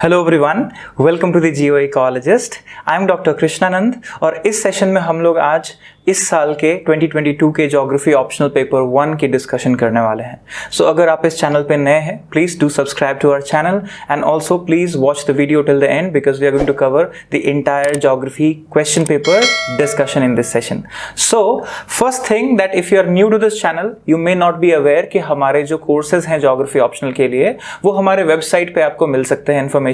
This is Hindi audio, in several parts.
Hello everyone, welcome to the geo ecologist. I am doctor Krishnanand और इस सेशन में हम लोग आज इस साल के 2022 के ज्योग्राफी ऑप्शनल पेपर 1 की डिस्कशन करने वाले हैं। सो अगर आप इस चैनल पे नए हैं, please do subscribe to our channel and also please watch the video till the end because we are going to cover the entire geography question paper discussion in this session. So first thing that if you are new to this channel you may not be aware कि हमारे जो कोर्सेज हैं ज्योग्राफी ऑप्शनल के लिए वो हमारे वेबसाइट पे आपको मिल सकते हैं। इन्फॉर्मेशन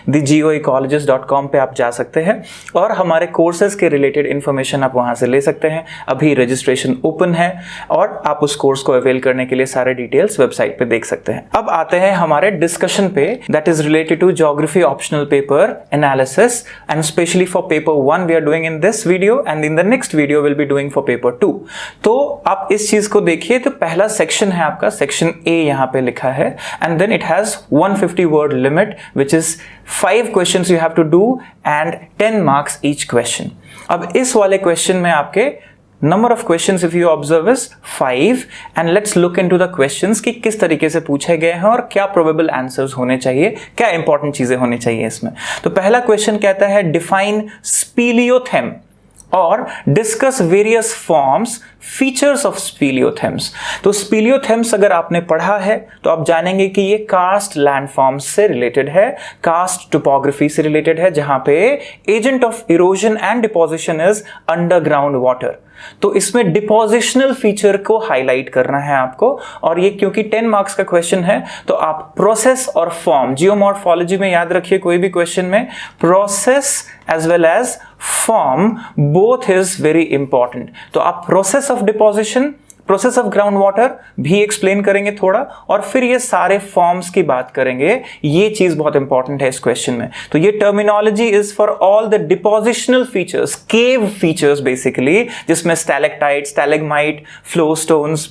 thegeoecologist.com पे आप जा सकते हैं और हमारे कोर्सेज के रिलेटेड इन्फॉर्मेशन आप वहां से ले सकते हैं। अभी रजिस्ट्रेशन ओपन है और आप उस कोर्स को अवेल करने के लिए सारे डिटेल्स वेबसाइट पे देख सकते हैं। अब आते हैं हमारे डिस्कशन पे that is related to geography optional paper analysis and specially for paper 1 we are doing in this video and in the next video will be doing for paper 2। तो आप इस चीज को देखिए तो पहला सेक्शन है आपका सेक्शन ए यहां पे लिखा है and then it has 150 word limit which is 5 questions you have to do and 10 marks each question। अब इस वाले क्वेश्चन में आपके number of questions if you observe is 5 and let's look into the questions कि किस तरीके से पूछे गए हैं और क्या probable answers होने चाहिए, क्या important चीजें होनी चाहिए इसमें। तो पहला क्वेश्चन कहता है define speleothem और discuss various forms features of speleothems. तो स्पीलियोथेम्स अगर आपने पढ़ा है तो आप जानेंगे कि ये कास्ट लैंडफॉर्म्स से रिलेटेड है, कास्ट टोपोग्राफी से रिलेटेड है, जहां पे agent of erosion and deposition is underground water. तो इसमें डिपोजिशनल फीचर को हाईलाइट करना है आपको और ये क्योंकि 10 मार्क्स का क्वेश्चन है तो आप प्रोसेस और फॉर्म, जियोमॉर्फोलॉजी में याद रखिए कोई भी क्वेश्चन में process as well as form both is very important. तो आप process of deposition, process of ground water भी एक्सप्लेन करेंगे थोड़ा और फिर ये सारे फॉर्म्स की बात करेंगे। ये चीज बहुत इंपॉर्टेंट है इस क्वेश्चन में। तो ये terminology is for all the depositional features, cave features basically, जिसमें stalactite, stalagmite, flow stones,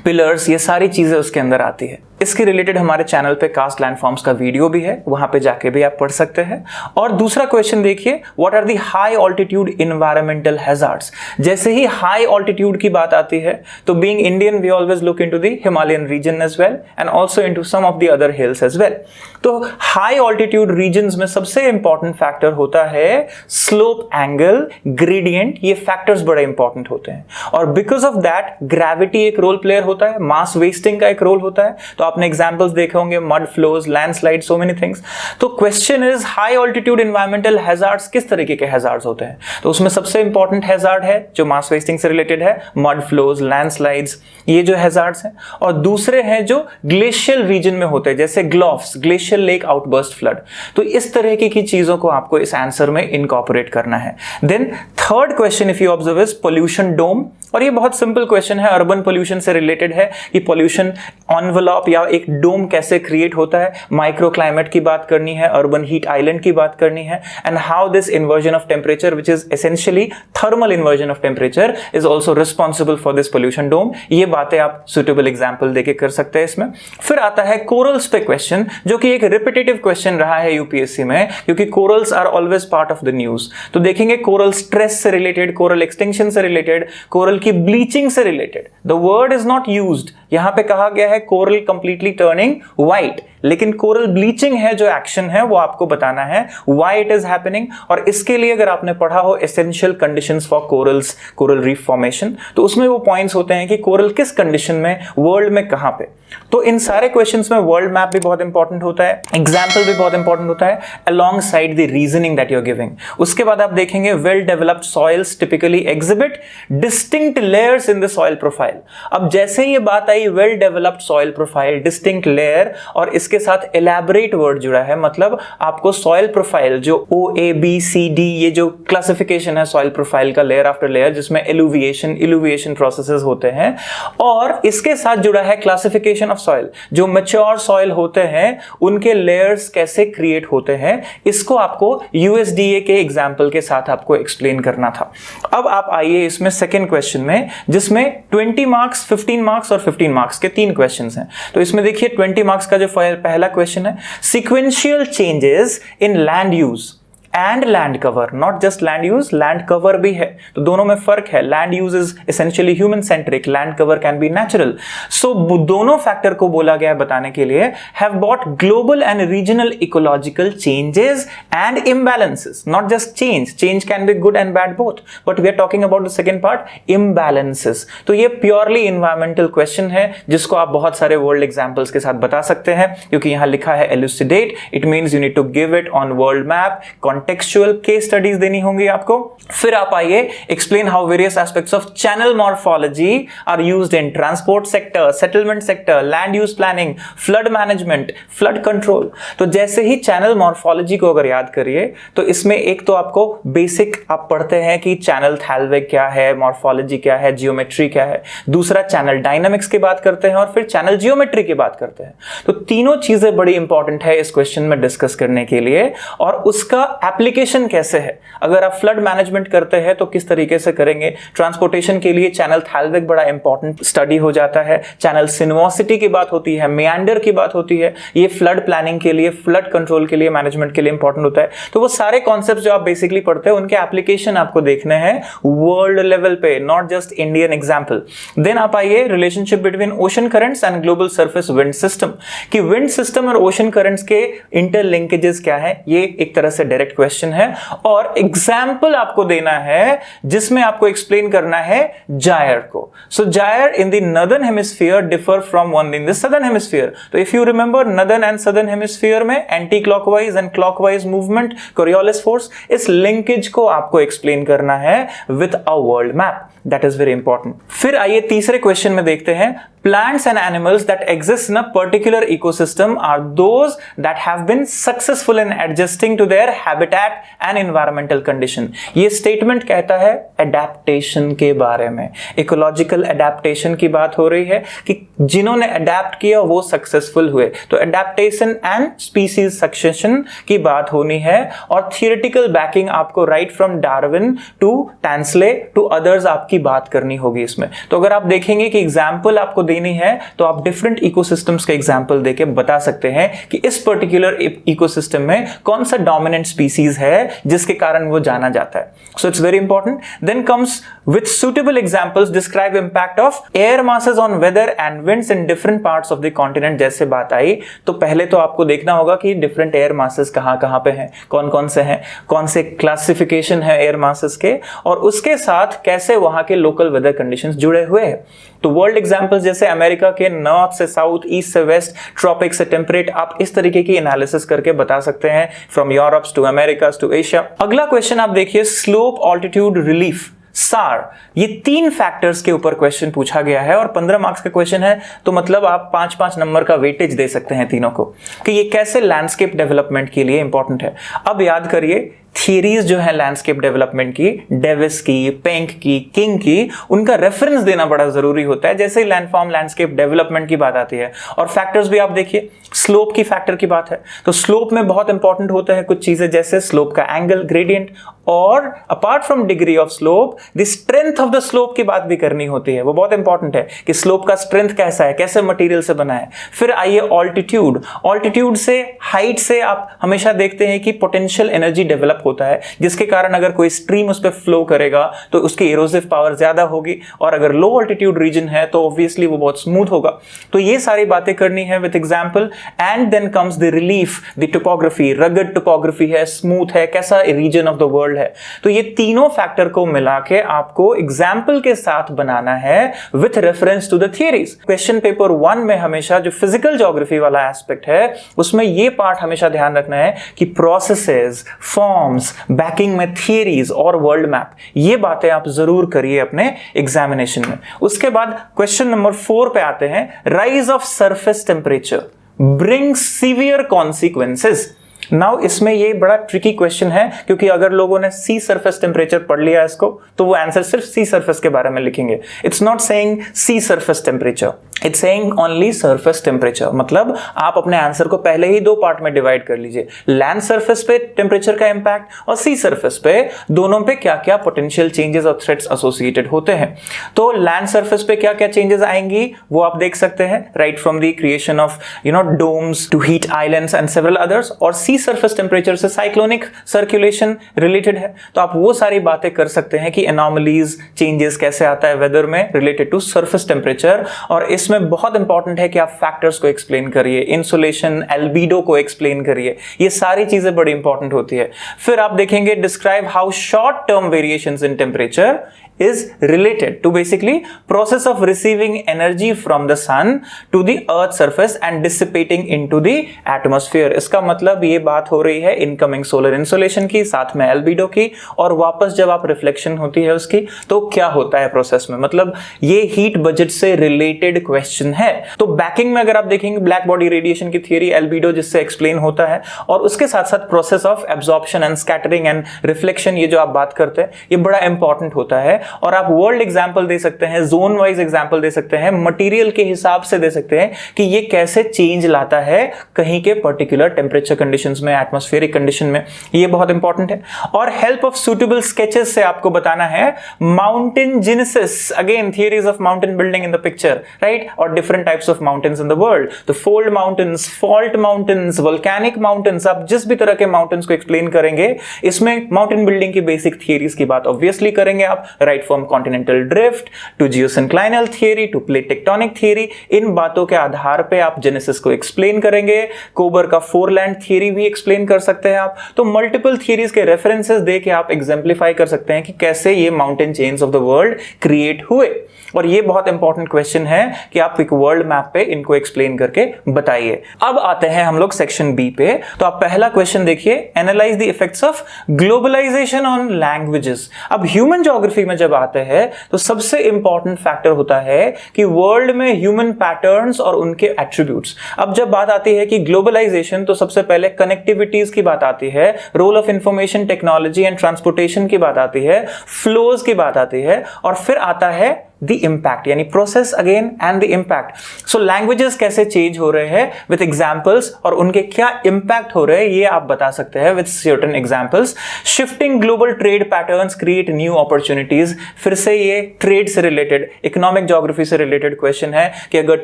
pillars, ये सारी चीजें उसके अंदर आती है। इसके रिलेटेड हमारे चैनल पे कास्ट लैंडफॉर्म्स का वीडियो भी है, वहां पे जाके भी आप पढ़ सकते हैं। और दूसरा क्वेश्चन देखिए, what are the high altitude environmental hazards. जैसे ही हाई ऑल्टीट्यूड की बात आती है तो being Indian we always look into the Himalayan region as well and also into some of the other hills as well. तो हाई ऑल्टीट्यूड रीजन्स में सबसे इंपॉर्टेंट फैक्टर होता है स्लोप एंगल, ग्रेडियंट। ये फैक्टर्स बड़े इंपॉर्टेंट होते हैं और बिकॉज ऑफ दैट ग्रेविटी एक रोल प्लेयर होता है, मास वेस्टिंग का एक रोल होता है। तो आपने एग्जांपल्स देखे होंगे, mud flows, landslide, so many things. तो question is high altitude environmental hazards किस तरीके के हैजार्ड्स होते हैं। तो उसमें सबसे इंपॉर्टेंट हैजार्ड है जो मास वेस्टिंग से रिलेटेड है, मड फ्लोज, लैंडस्लाइड्स, ये जो हैजार्ड्स हैं। और दूसरे हैं जो ग्लेशियल रीजन में होते हैं, जैसे ग्लोफ्स, ग्लेशियल लेक आउटबर्स्ट फ्लड। तो इस तरीके की चीजों को आपको इस आंसर में इनकॉर्पोरेट करना है। Then third question if you observe is pollution dome और ये बहुत सिंपल क्वेश्चन है, अर्बन पोल्यूशन से रिलेटेड है कि पोल्यूशन एनवेलप या एक डोम कैसे क्रिएट होता है, माइक्रो क्लाइमेट की बात करनी है, अर्बन हीट आइलैंड की बात करनी है and how this inversion of temperature which is essentially thermal inversion of temperature is also responsible for this pollution dome. ये बातें आप सुटेबल एग्जाम्पल देके कर सकते हैं इसमें। फिर आता है कोरल्स पे क्वेश्चन, जो कि एक रिपीटेटिव क्वेश्चन रहा है यूपीएससी में क्योंकि corals are always part of the news. तो देखेंगे कोरल स्ट्रेस से रिलेटेड, कोरल एक्सटिंक्शन से रिलेटेड, कोरल की ब्लीचिंग से रिलेटेड। The word is not used, यहां पे कहा गया है कोरल कंप्लीटली टर्निंग व्हाइट, लेकिन कोरल ब्लीचिंग है जो एक्शन है वो आपको बताना है व्हाई इट इज हैपनिंग। और इसके लिए अगर आपने पढ़ा हो essential conditions for corals, coral reef formation, तो उसमें वो पॉइंट्स होते हैं कि कोरल किस कंडीशन में, वर्ल्ड में कहां पे। तो इन सारे क्वेश्चंस में वर्ल्ड मैप भी बहुत इंपॉर्टेंट होता है, एग्जाम्पल भी बहुत इंपॉर्टेंट होता है alongside the reasoning that you are giving. उसके बाद आप देखेंगे well developed soils typically exhibit distinct layers in the soil profile. अब जैसे ये बात आई well developed soil profile, distinct layer और इसके साथ एलैबोरेट वर्ड जुड़ा है, मतलब आपको सॉइल प्रोफाइल जो OABCD ये जो क्लासिफिकेशन है सॉइल प्रोफाइल का लेयर आफ्टर लेयर, जिसमें इल्यूविएशन प्रोसेसेस होते हैं और इसके साथ जुड़ा है क्लासिफिकेशन ऑफ सॉइल, जो मैच्योर सॉइल होते हैं उनके लेयर्स कैसे क्रिएट होते हैं, इसको आपको USDA के एग्जाम्पल के साथ आपको एक्सप्लेन करना था। अब आप आइए इसमें सेकेंड क्वेश्चन में, जिसमें 20 मार्क्स, 15 मार्क्स और 15 मार्क्स के 3 क्वेश्चन हैं। तो इसमें देखिए 20 मार्क्स का जो पहला क्वेश्चन है, sequential changes in land use and land cover, not just land use, land cover भी है, तो दोनों में फर्क है। Land use is essentially human centric, land cover can be natural. So दोनों फैक्टर को बोला गया है बताने के लिए have both global and regional ecological changes and imbalances, not just change, change can be good and bad both, but we are talking about the second part, imbalances. तो ये प्योरली इन्वायरमेंटल क्वेश्चन है जिसको आप बहुत सारे वर्ल्ड एग्जांपल्स के साथ बता सकते हैं, क्योंकि यहां लिखा है elucidate, it means you need to give it on world map, contextual case studies देनी होंगी आपको। फिर आप आइए explain how various aspects of channel morphology are used in transport sector, settlement sector, land use planning, flood management, flood control. तो जैसे ही चैनल मॉर्फोलॉजी को अगर याद करिए तो इसमें एक तो आपको बेसिक आप पढ़ते हैं कि चैनल थैल्वेक क्या है, मॉर्फोलॉजी क्या है, जियोमेट्री क्या है, दूसरा चैनल डायनामिक्स की बात करते हैं और फिर चैनल जियोमेट्री की बात करते हैं। तो तीनों चीजें बड़ी इंपॉर्टेंट है इस क्वेश्चन में डिस्कस करने के लिए, और उसका एप्लीकेशन कैसे है। अगर आप फ्लड मैनेजमेंट करते हैं तो किस तरीके से करेंगे, ट्रांसपोर्टेशन के लिए चैनल थैल्वेक बड़ा इंपॉर्टेंट स्टडी हो जाता है, चैनल सिनुओसिटी की बात होती है, मेंडर की बात होती है, ये फ्लड प्लानिंग के लिए, फ्लड कंट्रोल के लिए, मैनेजमेंट के लिए इंपॉर्टेंट होता है। तो वो सारे कॉन्सेप्ट जो आप बेसिकली पढ़ते हैं उनके एप्लीकेशन आपको देखने हैं वर्ल्ड लेवल पे, not just Indian example. Then आप आइए relationship between ocean currents and global surface wind system, कि विंड सिस्टम और ओशन करंट्स के इंटरलिंकेजेस क्या है, ये एक तरह से डायरेक्ट क्वेश्चन है। और एग्जांपल आपको देना है जिसमें आपको एक्सप्लेन करना है जायर को। So gyre in the northern hemisphere differ from one in the southern hemisphere. तो if you remember northern and southern hemisphere में anti clockwise and clockwise movement, Coriolis force, इस लिंकेज को आपको एक्सप्लेन करना है with a world map, that is very important. फिर आइए तीसरे क्वेश्चन में देखते हैं, plants and animals that exist in a particular ecosystem are those that have been successful in adjusting to their habitat and environmental condition। ये स्टेटमेंट कहता है एडेप्टेशन के बारे में, इकोलॉजिकल एडेप्टेशन की बात हो रही है कि जिन्होंने अडेप्ट किया वो सक्सेसफुल हुए। तो एडेप्टेशन एंड स्पीसीज सक्सेशन की बात होनी है, और थियोरेटिकल बैकिंग आपको right from Darwin to Tansley to others आपकी बात करनी होगी इसमें। तो अगर आप देखेंगे कि एग्जाम्पल आपको देनी है तो आप डिफरेंट इकोसिस्टम्स के एग्जांपल देके बता सकते हैं कि इस पर्टिकुलर इकोसिस्टम में कौन सा डोमिनेंट स्पीसीज है जिसके कारण वो जाना जाता है। So it's very important. Then comes with suitable examples describe impact of air masses on weather and winds in different parts of the continent. जैसे बात आई तो पहले तो आपको देखना होगा कि डिफरेंट एयर मासेस कहां पे हैं, कौन कौन से हैं, कौन से क्लासिफिकेशन है एयर मासेस के, और उसके साथ कैसे वहां के लोकल वेदर कंडीशंस जुड़े हुए हैं। तो वर्ल्ड एग्जांपल्स जैसे अमेरिका के नॉर्थ से साउथ, ईस्ट से वेस्ट, ट्रॉपिक से टेम्परेट, आप इस तरीके की एनालिसिस करके बता सकते हैं from Europe to America to Asia. अगला क्वेश्चन आप देखिए, स्लोप, ऑल्टीट्यूड, रिलीफ, सार, ये तीन फैक्टर्स के ऊपर क्वेश्चन पूछा गया है और 15 मार्क्स का क्वेश्चन है, तो मतलब आप 5-5 नंबर का वेटेज दे सकते हैं तीनों को कि ये कैसे लैंडस्केप डेवलपमेंट के लिए इंपॉर्टेंट है। अब याद करिए थियरीज जो है लैंडस्केप डेवलपमेंट की, डेविस की, पेंक की, किंग की, उनका रेफरेंस देना बड़ा जरूरी होता है जैसे ही लैंडफॉर्म लैंडस्केप डेवलपमेंट की बात आती है। और फैक्टर्स भी आप देखिए, स्लोप की फैक्टर की बात है तो स्लोप में बहुत इंपॉर्टेंट होता है कुछ चीजें जैसे स्लोप का एंगल, ग्रेडियंट, और apart from degree of slope the strength of the slope की बात भी करनी होती है। वो बहुत इंपॉर्टेंट है कि स्लोप का स्ट्रेंथ कैसा है, कैसे मटेरियल से बना है। फिर आइए ऑल्टीट्यूड, ऑल्टीट्यूड से, हाइट से आप हमेशा देखते हैं कि पोटेंशियल एनर्जी डेवलप होता है जिसके कारण अगर कोई स्ट्रीम उस पर फ्लो करेगा तो उसकी एरोसिव पावर ज्यादा होगी, और अगर लो ऑल्टीट्यूड रीजन है तो ऑब्वियसली वो बहुत स्मूथ होगा। तो ये सारी बातें करनी है with example. And then comes the relief, the topography, rugged topography है, स्मूथ है, कैसा रीजन ऑफ द वर्ल्ड है। तो ये तीनों फैक्टर को मिला के आपको एग्जाम्पल के साथ बनाना है with reference to the theories. Question paper 1 में हमेशा जो फिजिकल ज्योग्राफी वाला एस्पेक्ट है उसमें ये पार्ट हमेशा ध्यान रखना है कि प्रोसेसेस, फॉर्म्स, बैकिंग में थियरीज और वर्ल्ड मैप, ये बातें आप जरूर करिए अपने एग्जामिनेशन में। उसके बाद क्वेश्चन नंबर 4 पे आते हैं, rise of surface temperature brings severe consequences. Now इसमें ये बड़ा ट्रिकी क्वेश्चन है क्योंकि अगर लोगों ने सी सरफेस टेम्परेचर पढ़ लिया इसको तो वो आंसर सिर्फ सी सरफेस के बारे में लिखेंगे। It's not saying sea surface temperature. It's saying only surface temperature, मतलब आप अपने आंसर को पहले ही दो पार्ट में डिवाइड कर लीजिए, लैंड सरफेस पे टेम्परेचर का इंपैक्ट और सी सरफेस पे, दोनों पे क्या क्या पोटेंशियल चेंजेस और थ्रेट्स एसोसिएटेड होते हैं। तो लैंड सरफेस पे क्या क्या चेंजेस आएंगी वो आप देख सकते हैं, right from the creation of domes to heat islands and several others, और सी सरफेस टेम्परेचर से साइक्लोनिक सर्कुलेशन रिलेटेड है। तो आप वो सारी बातें कर सकते हैं कि एनॉमलीज चेंजेस कैसे आता है वेदर में रिलेटेड टू सरफेस टेम्परेचर, और इसमें बहुत इंपॉर्टेंट है कि आप फैक्टर्स को एक्सप्लेन करिए, इंसुलेशन, एल्बिडो को एक्सप्लेन करिए, ये सारी चीजें बड़ी इंपॉर्टेंट होती है। फिर आप देखेंगे describe how short term variations in temperature is related to basically process of receiving energy from the sun to the earth surface and dissipating into the atmosphere। इसका मतलब ये बात हो रही है इनकमिंग सोलर इंसुलेशन की, साथ में एल्बिडो की, और वापस जब आप रिफ्लेक्शन होती है उसकी तो क्या होता है प्रोसेस में, मतलब ये हीट बजट से रिलेटेड क्वेश्चन है। तो बैकिंग में अगर आप देखेंगे ब्लैक बॉडी रेडिएशन की थियरी, एल्बिडो जिससे एक्सप्लेन होता है, और उसके साथ साथ process of absorption and scattering and reflection, ये जो आप बात करते हैं ये बड़ा इंपॉर्टेंट होता है। और आप वर्ल्ड एग्जांपल दे सकते हैं, जोन वाइज एग्जांपल दे सकते हैं, मटेरियल के हिसाब से दे सकते हैं कि ये कैसे चेंज लाता है कहीं के पर्टिकुलर टेम्परेचर कंडीशंस में, एटमॉस्फेरिक कंडीशन में, ये बहुत इंपॉर्टेंट है। और हेल्प ऑफ सूटेबल स्केचेस से आपको बताना है mountain genesis, again theories of mountain building in the picture, right, और different types of mountains in the world, तो fold mountains, fault mountains, volcanic mountains, आप जिस भी तरह के माउंटेन्स को एक्सप्लेन करेंगे इसमें माउंटेन बिल्डिंग की बेसिक थियरीज की बात ऑब्वियसली करेंगे आप, right from continental drift to geosynclinal theory to plate tectonic theory, इन बातों के आधार पे आप जेनेसिस को एक्सप्लेन करेंगे। कोबर का फोरलैंड थियरी भी एक्सप्लेन कर सकते हैं आप। तो मल्टीपल थियरीज के रेफरेंसेस देके आप एग्जाम्प्लीफाई कर सकते हैं कि कैसे ये mountain chains of the world create हुए, और ये बहुत इंपॉर्टेंट क्वेश्चन है कि आप एक वर्ल्ड मैप पे इनको एक्सप्लेन करके बताइए। अब आते हैं हम लोग सेक्शन बी पे। तो आप पहला क्वेश्चन देखिए, analyse the effects of globalisation on languages. अब ह्यूमन ज्योग्राफी में जब आते हैं तो सबसे इंपॉर्टेंट फैक्टर होता है कि वर्ल्ड में ह्यूमन पैटर्न्स और उनके एट्रीब्यूट्स। अब जब बात आती है कि ग्लोबलाइजेशन, तो सबसे पहले कनेक्टिविटीज की बात आती है, role of information technology and transportation की बात आती है, फ्लोज की बात आती है, और फिर आता है द इम्पैक्ट, यानी process again and the impact. So languages कैसे चेंज हो रहे हैं विद एग्जांपल्स, और उनके क्या इम्पैक्ट हो रहे हैं ये आप बता सकते हैं with certain examples. Shifting global trade patterns create new opportunities, फिर से ये ट्रेड से रिलेटेड, इकोनॉमिक ज्योग्राफी से रिलेटेड क्वेश्चन है कि अगर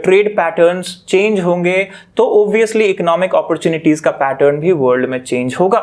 ट्रेड पैटर्न्स चेंज होंगे तो ऑब्वियसली इकोनॉमिक अपॉर्चुनिटीज का पैटर्न भी वर्ल्ड में चेंज होगा।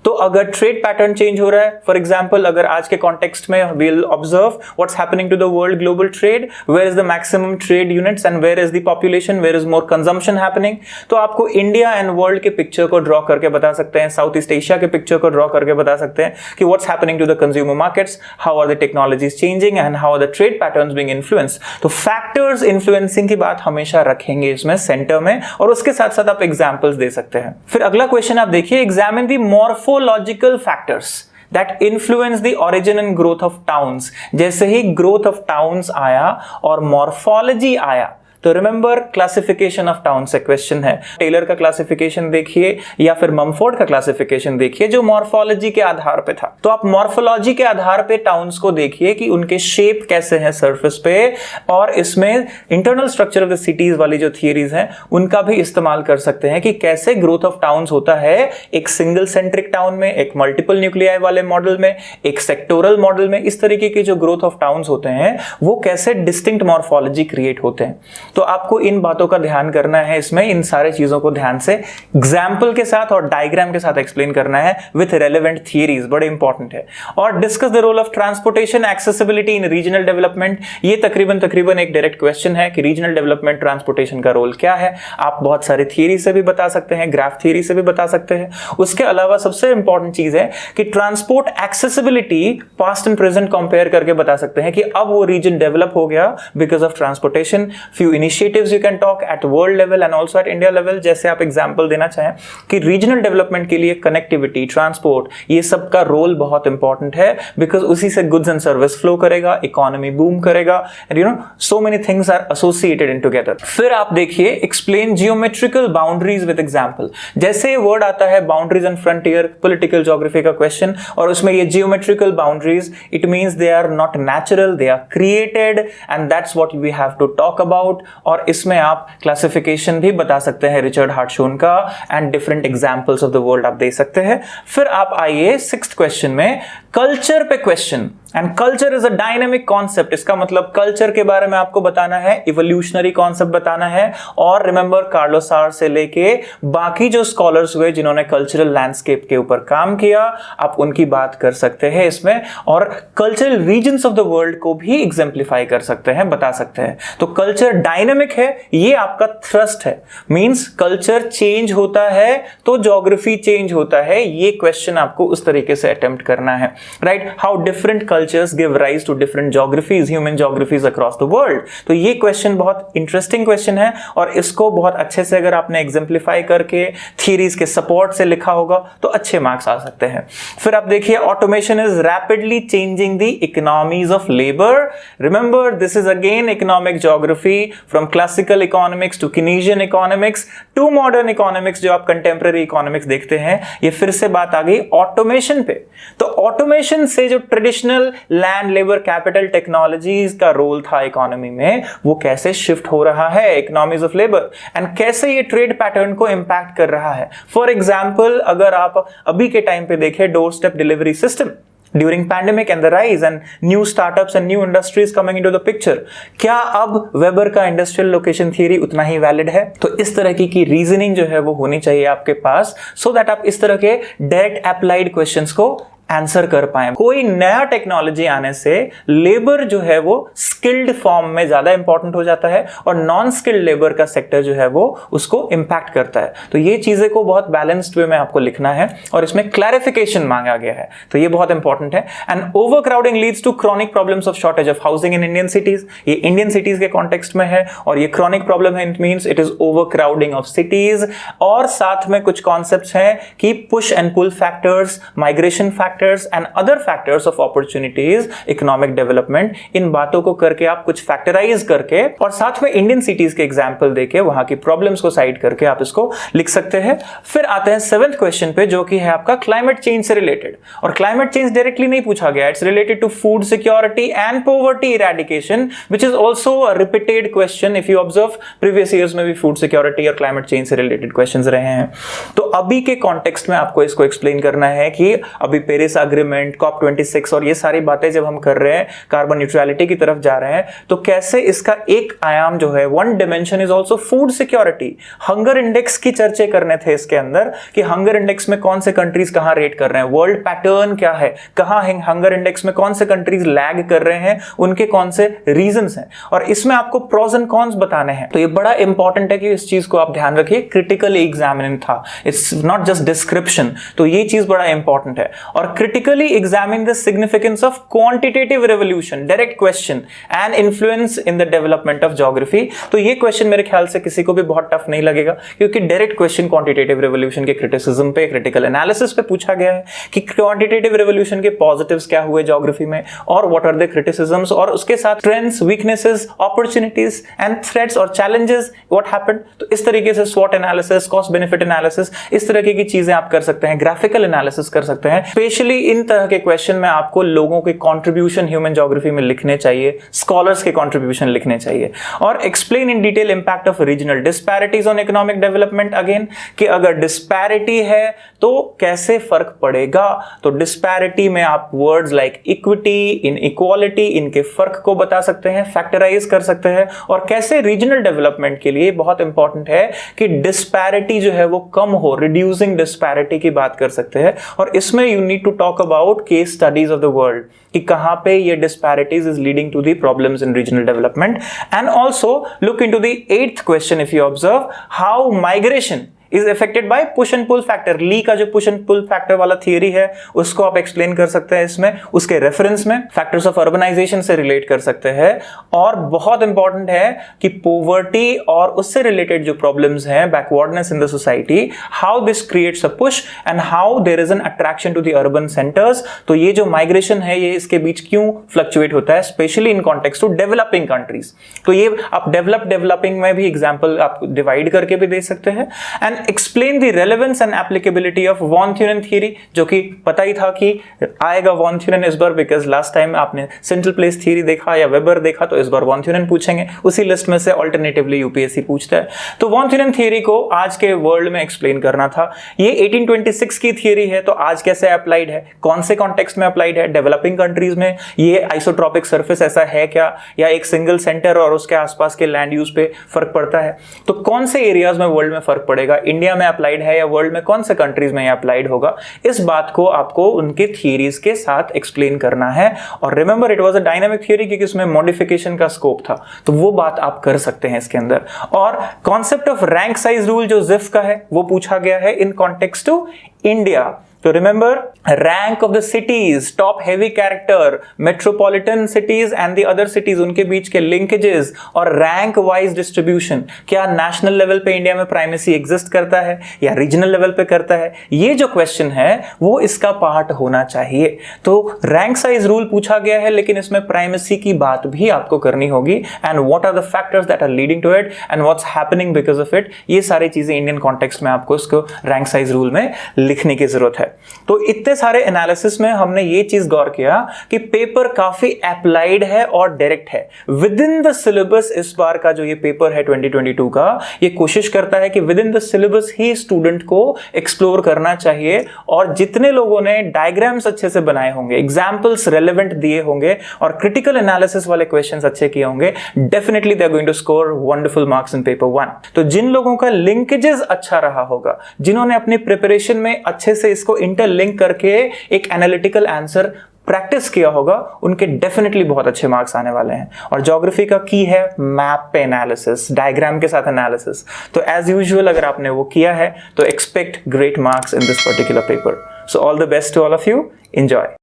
तो अगर ट्रेड पैटर्न चेंज हो रहा है, फॉर एग्जांपल अगर आज के कॉन्टेक्स्ट में we will observe what's happening to the world global trade, where is the maximum trade units and where is the population, where is more consumption happening। तो आपको इंडिया एंड वर्ल्ड के पिक्चर को ड्रॉ करके बता सकते हैं, साउथ ईस्ट एशिया के पिक्चर को ड्रॉ करके बता सकते हैं कि what's happening to the consumer markets, how are the technologies changing and how are the trade patterns being influenced. तो फैक्टर्स इन्फ्लुएंसिंग की बात हमेशा रखेंगे इसमें सेंटर में, और उसके साथ साथ आप एग्जांपल्स दे सकते हैं। फिर अगला क्वेश्चन आप देखिए, examine the morphological factors that influence the origin and growth of towns। जैसे ही growth of towns आया और morphology आया, तो रिमेंबर क्लासिफिकेशन ऑफ टाउन से क्वेश्चन है। टेलर का क्लासिफिकेशन देखिए या फिर ममफोर्ड का क्लासिफिकेशन देखिए जो मॉर्फोलॉजी के आधार पे था। तो आप मॉर्फोलॉजी के आधार पे टाउन्स को देखिए कि उनके शेप कैसे हैं सरफेस पे, और इसमें internal structure of the cities वाली जो थियरीज हैं उनका भी इस्तेमाल कर सकते हैं कि कैसे ग्रोथ ऑफ टाउन्स होता है एक सिंगल सेंट्रिक टाउन में, एक मल्टीपल न्यूक्लियाई वाले मॉडल में, एक सेक्टोरल मॉडल में। इस तरीके के जो ग्रोथ ऑफ टाउन्स होते हैं वो कैसे डिस्टिंक्ट मॉर्फोलॉजी क्रिएट होते हैं। तो आपको इन बातों का ध्यान करना है, इसमें इन सारे चीजों को ध्यान से एग्जाम्पल के साथ और डायग्राम के साथ एक्सप्लेन करना है विथ रेलेवेंट थियरीज, बड़े इंपॉर्टेंट है। और discuss the role of transportation accessibility in regional development. ये तकरीबन एक डायरेक्ट क्वेश्चन है कि रीजनल डेवलपमेंट ट्रांसपोर्टेशन का रोल क्या है। आप बहुत सारी थियरी से भी बता सकते हैं, ग्राफ थियरी से भी बता सकते हैं। उसके अलावा सबसे इंपॉर्टेंट चीज है कि transport accessibility past and present compare करके बता सकते हैं कि अब वो रीजन डेवलप हो गया because of transportation. Few initiatives you can talk at world level and also at India level। जैसे आप एग्जांपल देना चाहें कि रीजनल डेवलपमेंट के लिए कनेक्टिविटी, ट्रांसपोर्ट, ये सब का रोल बहुत इंपॉर्टेंट है बिकॉज उसी से गुड्स एंड सर्विस फ्लो करेगा, इकोनॉमी बूम करेगा, and you know so many things are associated in together. फिर आप देखिए explain geometrical boundaries with example. जैसे वर्ड आता है boundaries and frontier, political geography का क्वेश्चन, और उसमें ये geometrical boundaries, it means they are not natural, they are created and that's what we have to talk about. और इसमें आप क्लासिफिकेशन भी बता सकते हैं रिचर्ड हार्टशोन का and different examples of the world आप दे सकते हैं। फिर आप आइए 6th क्वेश्चन में, कल्चर पे question. And culture is a dynamic concept, इसका मतलब कल्चर के बारे में आपको बताना है, इवोल्यूशनरी कॉन्सेप्ट बताना है। और रिमेंबर कार्लोस सार से लेके बाकी जो स्कॉलर्स हुए जिन्होंने कल्चरल लैंडस्केप के ऊपर काम किया, आप उनकी बात कर सकते हैं इसमें, और cultural regions of the world को भी एग्जाम्प्लीफाई कर सकते हैं, बता सकते हैं। तो कल्चर डायनेमिक है, ये आपका थ्रस्ट है, मींस कल्चर चेंज होता है तो ज्योग्राफी चेंज होता है। ये क्वेश्चन आपको उस तरीके से अटेम्प्ट करना है, right. How different cultures give rise to different geographies, human geographies across the world. तो ये क्वेश्चन बहुत इंटरेस्टिंग क्वेश्चन है, और इसको बहुत अच्छे से अगर आपने एग्जाम्प्लीफाई करके थियरीज के सपोर्ट से लिखा होगा तो अच्छे मार्क्स आ सकते हैं। फिर आप देखिए, automation is rapidly changing the economies of labour. Remember this is again economic geography, from classical economics to Keynesian economics to modern economics, जो आप कंटेम्प्रेरी इकोनॉमिक्स देखते हैं। ये फिर से बात आ गई ऑटोमेशन पे। तो ऑटोमेशन से जो traditional land labour capital technologies का रोल था इकोनॉमी में, वो कैसे शिफ्ट हो रहा है इकोनॉमीज ऑफ लेबर, एंड कैसे ये ट्रेड पैटर्न को इंपैक्ट कर रहा है। फॉर एग्जांपल, अगर आप अभी के टाइम पे देखें, door step delivery system during pandemic and the rise and new startups and new industries coming into the picture, क्या अब वेबर का इंडस्ट्रियल लोकेशन थियरी उतना ही वैलिड है? तो इस तरह की रीजनिंग जो है वो होनी चाहिए आपके पास, सो दैट आप इस तरह के डायरेक्ट अप्लाइड क्वेश्चंस को आंसर कर पाए। कोई नया टेक्नोलॉजी आने से लेबर जो है वो स्किल्ड फॉर्म में ज्यादा इंपॉर्टेंट हो जाता है, और नॉन स्किल्ड लेबर का सेक्टर जो है वो उसको इंपैक्ट करता है। तो ये चीजें को बहुत बैलेंस्ड वे में आपको लिखना है, और इसमें क्लैरिफिकेशन मांगा गया है, तो ये बहुत इंपॉर्टेंट है। And over crowding leads to chronic problems of shortage of housing in Indian cities. ये इंडियन सिटीज के कॉन्टेक्स्ट में है, और ये क्रॉनिक प्रॉब्लम है, it means it is over crowding of cities. और साथ में कुछ कॉन्सेप्ट्स हैं कि push and pull factors, migration factors and other factors of opportunities, economic development, इन बातों को करके आप कुछ फैक्टराइज करके, और साथ में इंडियन सिटीज के एग्जांपल देके, वहां की प्रॉब्लम्स को साइड करके आप इसको लिख सकते हैं। फिर आते हैं 7th क्वेश्चन पे, जो कि है आपका क्लाइमेट चेंज से रिलेटेड। और क्लाइमेट चेंज डायरेक्टली नहीं पूछा गया, it's related to food security and poverty eradication, which is also a repeated question. If you observe, previous years में भी फूड सिक्योरिटी और क्लाइमेट चेंज से रिलेटेड क्वेश्चंस रहे हैं। तो अभी के कॉन्टेक्स्ट में आपको इसको एक्सप्लेन करना है कि अभी पेरिस एग्रीमेंट, COP26 और ये सारी बातें जब हम कर रहे हैं, कार्बन न्यूट्रलिटी की तरफ जा रहे हैं, तो कैसे इसका एक आयाम जो है, one dimension is also food security. Hunger index की चर्चे करने थे इसके अंदर, कि हंगर इंडेक्स में कौन से कंट्रीज कहां रेट कर रहे हैं, वर्ल्ड पैटर्न क्या है, कहां हंगर इंडेक्स में कौन से कंट्रीज लैग कर रहे हैं, उनके कौन से रीजंस हैं, और इसमें आपको प्रोज एंड कॉन्स बताने हैं। तो ये बड़ा इंपॉर्टेंट है कि इस चीज को आप ध्यान रखिए, क्रिटिकली एग्जामिन था, इट्स नॉट जस्ट डिस्क्रिप्शन। तो ये चीज बड़ा इंपॉर्टेंट है। और critically examine the significance of quantitative revolution, direct question, and influence in the development of geography। तो ये क्वेश्चन मेरे ख्याल से किसी को भी बहुत टफ नहीं लगेगा, क्योंकि डायरेक्ट क्वेश्चन क्वांटिटेटिव रेवोल्यूशन के क्रिटिसिज्म पे, क्रिटिकल एनालिसिस पे पूछा गया है कि क्वांटिटेटिव रेवोल्यूशन के पॉजिटिव्स क्या हुए ज्योग्राफी में, और व्हाट आर द क्रिटिसिज्म्स, और उसके साथ trends, weaknesses, opportunities and threats और चैलेंजेस, व्हाट हैपेंड। तो इस तरीके से स्वॉट एनालिसिस, कॉस्ट बेनिफिट एनालिसिस, इस तरीके की चीजें आप कर सकते हैं, ग्राफिकल एनालिसिस कर सकते हैं। स्पेशली इन तरह के क्वेश्चन में आपको लोगों के कंट्रीब्यूशन ह्यूमन ज्योग्राफी में लिखने चाहिए, स्कॉलर्स के कंट्रीब्यूशन लिखने चाहिए। और explain in detail impact of regional disparities on economic development, again कि अगर डिस्पैरिटी है तो कैसे फर्क पड़ेगा। तो डिस्पैरिटी में आप वर्ड्स लाइक इक्विटी, इनइक्वालिटी, इनके फर्क को बता सकते हैं, फैक्टराइज कर सकते हैं। और कैसे रीजनल डेवलपमेंट के लिए बहुत इंपॉर्टेंट है कि डिस्पैरिटी जो है वो कम हो, रिड्यूसिंग डिस्पैरिटी की बात कर सकते हैं। और इसमें you need to talk about case studies of the world, कि कहां पे ये disparities is leading to the problems in regional development. And also look into the 8th question, if you observe how migration is affected by push and pull factor। Lee का जो पुश एंड पुल फैक्टर वाला थियरी है उसको आप एक्सप्लेन कर सकते हैं इसमें, उसके रेफरेंस में फैक्टर्स ऑफ अर्बनाइजेशन से रिलेट कर सकते हैं। और बहुत इंपॉर्टेंट है कि पॉवर्टी और उससे रिलेटेड जो प्रॉब्लम्स हैं, backwardness in the society, how this creates a push and how there is an attraction to the urban centres. तो ये जो माइग्रेशन है ये इसके बीच क्यों फ्लक्चुएट होता है, specially in context to developing countries. तो ये आप डेवलपिंग में भी एग्जाम्पल आप डिवाइड करके भी दे सकते हैं। And explain the relevance and applicability of von Thünen theory, जो कि पता ही था कि आएगा वॉन थ्यूरेन इस बार, बिकॉज लास्ट टाइम आपने सेंट्रल प्लेस थ्योरी देखा या वेबर देखा, तो इस बार वॉन थ्यूरेन पूछेंगे, उसी लिस्ट में से ऑल्टरनेटिवली यूपीएससी पूछता है। तो वॉन थ्यूरेन थ्योरी को आज के वर्ल्ड में एक्सप्लेन करना था। ये 1826 की थ्योरी है, तो आज कैसे अप्लाइड है, कौन से कॉन्टेक्स्ट में अप्लाइड है, डेवलपिंग कंट्रीज में ये आइसोट्रॉपिक सरफेस ऐसा है क्या, या एक सिंगल सेंटर और उसके आसपास के लैंड यूज पे फर्क पड़ता है, तो कौन से एरियाज में वर्ल्ड में फर्क पड़ेगा, इंडिया में अप्लाइड है या वर्ल्ड में कौन से कंट्रीज में ये अप्लाइड होगा, इस बात को आपको उनके थ्योरीज के साथ एक्सप्लेन करना है। और remember, it was a dynamic theory क्योंकि इसमें मॉडिफिकेशन का स्कोप था, तो वो बात आप कर सकते हैं इसके अंदर। और concept of rank size rule जो जिफ का है वो पूछा गया है इन कॉन्टेक्स्ट टू इंडिया। तो remember, rank of the cities, top heavy character, metropolitan cities and the other cities, उनके बीच के लिंकेजेस और रैंक वाइज डिस्ट्रीब्यूशन, क्या नेशनल लेवल पे इंडिया में प्राइमेसी एग्जिस्ट करता है या रीजनल लेवल पे करता है, ये जो क्वेश्चन है वो इसका पार्ट होना चाहिए। तो रैंक साइज रूल पूछा गया है, लेकिन इसमें प्राइमेसी की बात भी आपको करनी होगी, and what are the factors that are leading to it and what's happening because of it, ये सारी चीजें इंडियन कॉन्टेक्स्ट में आपको इसको रैंक साइज रूल में लिखने की जरूरत है। तो इतने सारे एनालिसिस में हमने ये चीज गौर किया कि पेपर काफी अप्लाइड है और डायरेक्ट है विद इन द सिलेबस। इस बार का जो ये पेपर है 2022 का, ये कोशिश करता है कि with in the syllabus he student को एक्सप्लोर करना चाहिए, और जितने लोगों ने डायग्राम्स अच्छे से बनाए होंगे, एग्जांपल्स रेलेवेंट दिए होंगे और क्रिटिकल एनालिसिस वाले क्वेश्चंस अच्छे किए होंगे, definitely they are going to score wonderful marks in paper 1। तो जिन लोगों का लिंकेजेस अच्छा रहा होगा, जिन्होंने अपनी प्रिपरेशन में अच्छे से इसको इंटरलिंक करके एक एनालिटिकल आंसर प्रैक्टिस किया होगा, उनके डेफिनेटली बहुत अच्छे मार्क्स आने वाले हैं। और ज्योग्राफी का की है मैप पे एनालिसिस, डायग्राम के साथ एनालिसिस। तो एज यूजुअल अगर आपने वो किया है तो expect great marks in this particular paper. So all the best to all of you, enjoy.